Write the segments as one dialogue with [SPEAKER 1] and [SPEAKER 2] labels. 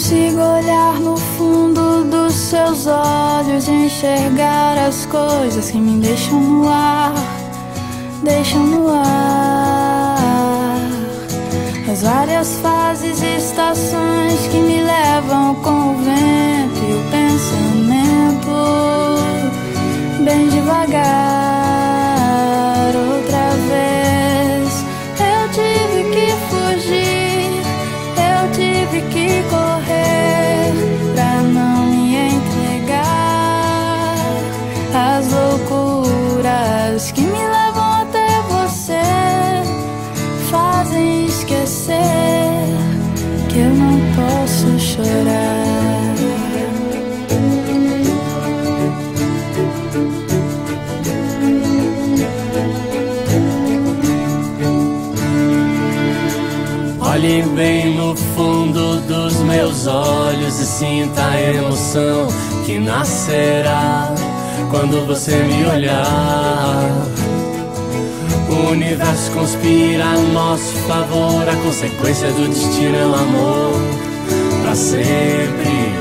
[SPEAKER 1] consigo olhar no fundo dos seus olhos e enxergar as coisas que me deixam no ar, deixam no ar. As várias fases e estações que me levam com o vento e o pensamento, bem devagar. Outra vez eu tive que fugir, eu tive que correr pra não me entregar às loucuras que me levam até você, fazem esquecer que eu não posso chorar.
[SPEAKER 2] Olhe bem no fundo dos meus olhos e sinta a emoção que nascerá quando você me olhar. O universo conspira a nosso favor, a consequência do destino é o amor. Pra sempre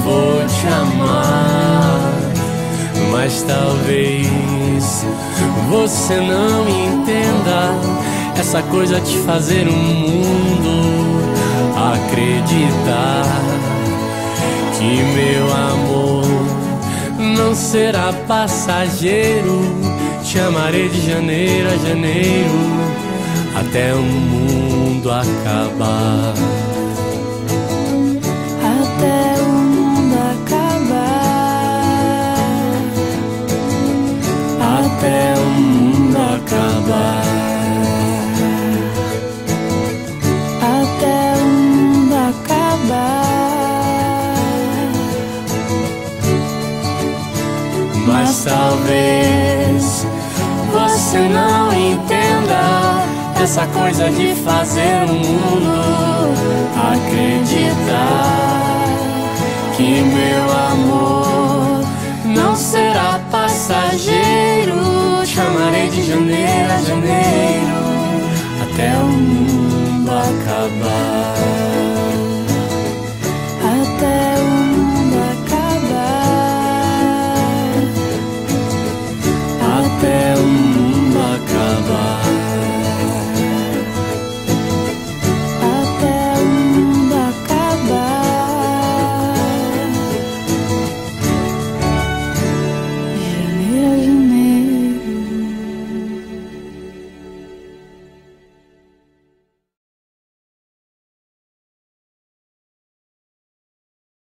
[SPEAKER 2] vou te amar, mas talvez você não entenda essa coisa de fazer o mundo acreditar que meu amor não será passageiro. Te amarei de janeiro a janeiro até o mundo acabar.
[SPEAKER 1] Até o mundo acabar.
[SPEAKER 2] Até o mundo acabar.
[SPEAKER 1] Até o mundo acabar.
[SPEAKER 2] Mas talvez você não entenda essa coisa de fazer o mundo acreditar que meu amor não será passageiro. Te amarei de janeiro a janeiro até o mundo acabar.